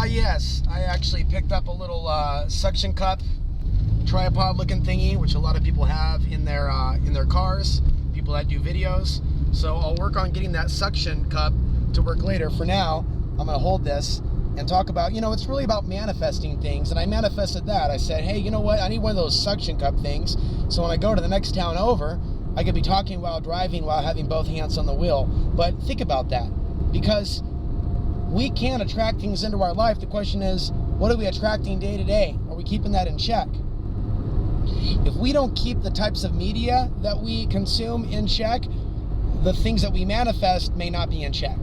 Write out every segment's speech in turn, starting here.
Yes, I actually picked up a little suction cup tripod looking thingy, which a lot of people have in their cars, people that do videos. So I'll work on getting that suction cup to work later. For now, I'm going to hold this and talk about, it's really about manifesting things. And I manifested that. I said, hey, you know what? I need one of those suction cup things. So when I go to the next town over, I could be talking while driving while having both hands on the wheel. But think about that, because we can attract things into our life. The question is, what are we attracting day to day? Are we keeping that in check? If we don't keep the types of media that we consume in check, the things that we manifest may not be in check.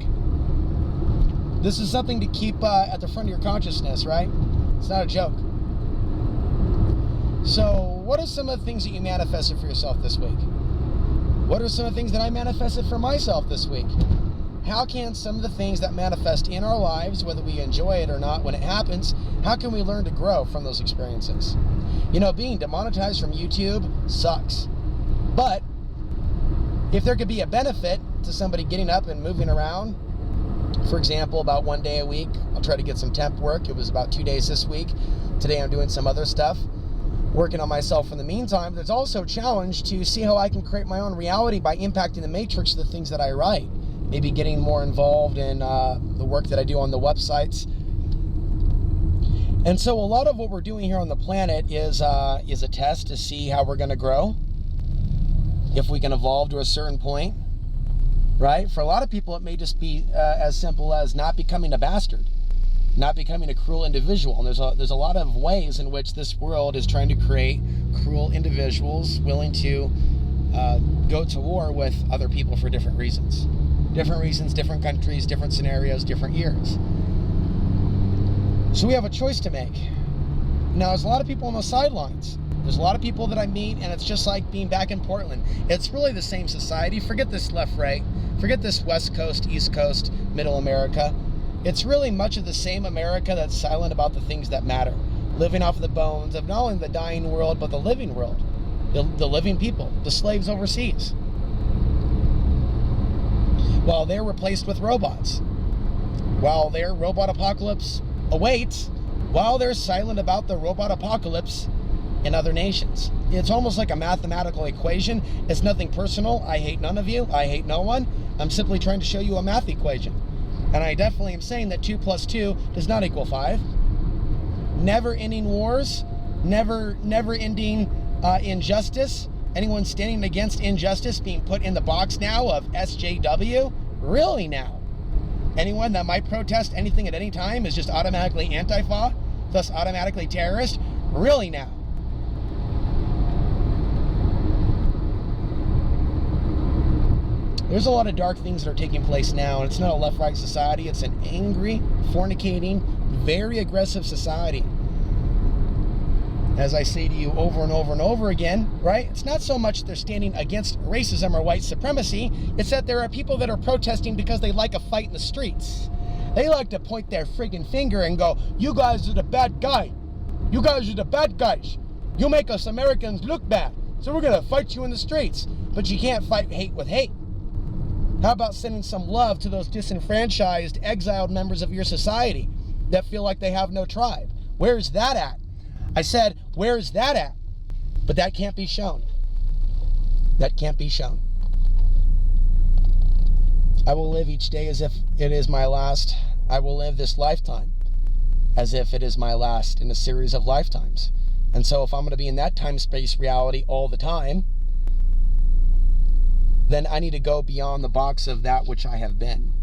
This is something to keep at the front of your consciousness, right? It's not a joke. So, what are some of the things that you manifested for yourself this week? What are some of the things that I manifested for myself this week? How can some of the things that manifest in our lives, whether we enjoy it or not when it happens, how can we learn to grow from those experiences? Being demonetized from YouTube sucks. But if there could be a benefit to somebody getting up and moving around, for example, about 1 day a week, I'll try to get some temp work. It was about 2 days this week. Today I'm doing some other stuff, working on myself in the meantime. There's also a challenge to see how I can create my own reality by impacting the matrix of the things that I write. Maybe getting more involved in the work that I do on the websites. And so a lot of what we're doing here on the planet is a test to see how we're going to grow, if we can evolve to a certain point, right? For a lot of people, it may just be as simple as not becoming a bastard, not becoming a cruel individual. And there's a lot of ways in which this world is trying to create cruel individuals willing to go to war with other people for different reasons. Different reasons, different countries, different scenarios, different years. So we have a choice to make. Now, there's a lot of people on the sidelines. There's a lot of people that I meet, and it's just like being back in Portland. It's really the same society. Forget this left-right. Forget this West Coast, East Coast, Middle America. It's really much of the same America that's silent about the things that matter. Living off the bones of not only the dying world, but the living world. The living people, the slaves overseas. While they're replaced with robots, while their robot apocalypse awaits, while they're silent about the robot apocalypse in other nations. It's almost like a mathematical equation. It's nothing personal. I hate none of you. I hate no one. I'm simply trying to show you a math equation. And I definitely am saying that 2 plus 2 does not equal 5. Never-ending wars, never-ending injustice. Anyone standing against injustice being put in the box now of SJW? Really now? Anyone that might protest anything at any time is just automatically Antifa, thus automatically terrorist? Really now? There's a lot of dark things that are taking place now, and it's not a left-right society. It's an angry, fornicating, very aggressive society. As I say to you over and over and over again, right? It's not so much they're standing against racism or white supremacy. It's that there are people that are protesting because they like a fight in the streets. They like to point their friggin' finger and go, you guys are the bad guy. You guys are the bad guys. You make us Americans look bad. So we're going to fight you in the streets. But you can't fight hate with hate. How about sending some love to those disenfranchised, exiled members of your society that feel like they have no tribe? Where's that at? I said, where's that at? But that can't be shown. That can't be shown. I will live each day as if it is my last. I will live this lifetime as if it is my last in a series of lifetimes. And so if I'm going to be in that time-space reality all the time, then I need to go beyond the box of that which I have been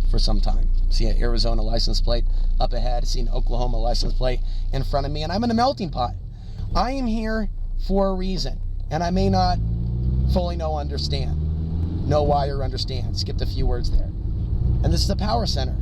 for some time. See an Arizona license plate up ahead, see an Oklahoma license plate in front of me, and I'm in a melting pot. I am here for a reason, and I may not fully know why or understand. Skipped a few words there. And this is a power center,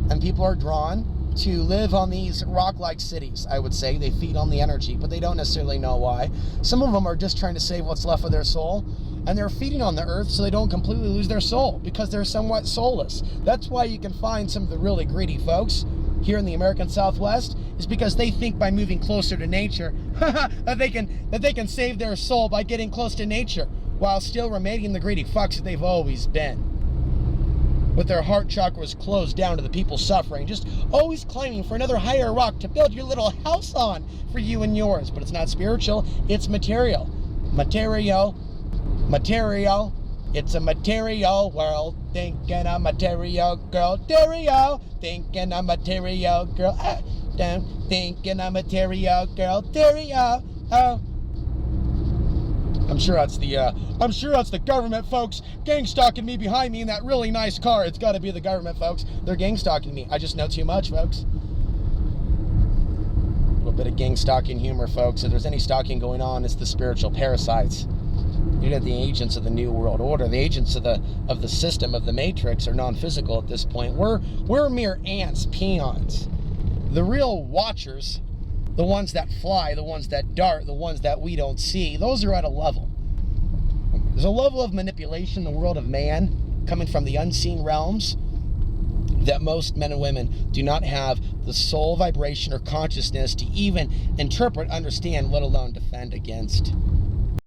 and people are drawn to live on these rock-like cities, I would say. They feed on the energy, but they don't necessarily know why. Some of them are just trying to save what's left of their soul, and they're feeding on the earth so they don't completely lose their soul, because they're somewhat soulless. That's why you can find some of the really greedy folks here in the American Southwest, is because they think by moving closer to nature that they can save their soul by getting close to nature while still remaining the greedy fucks that they've always been. with their heart chakras closed down to the people suffering, just always climbing for another higher rock to build your little house on for you and yours. But it's not spiritual, it's material. Material. It's a material world. Thinking a material girl. Material. Thinking a material girl. Thinking a material girl. Material. Oh. I'm sure that's the government, folks, gang stalking me behind me in that really nice car. It's got to be the government, folks. They're gang stalking me. I just know too much, folks. A little bit of gang stalking humor, folks. If there's any stalking going on, it's the spiritual parasites. You're the agents of the New World Order. The agents of the system, of the Matrix, are non-physical at this point. We're mere ants, peons. The real watchers, the ones that fly, the ones that dart, the ones that we don't see, those are at a level. There's a level of manipulation in the world of man coming from the unseen realms that most men and women do not have the soul vibration or consciousness to even interpret, understand, let alone defend against.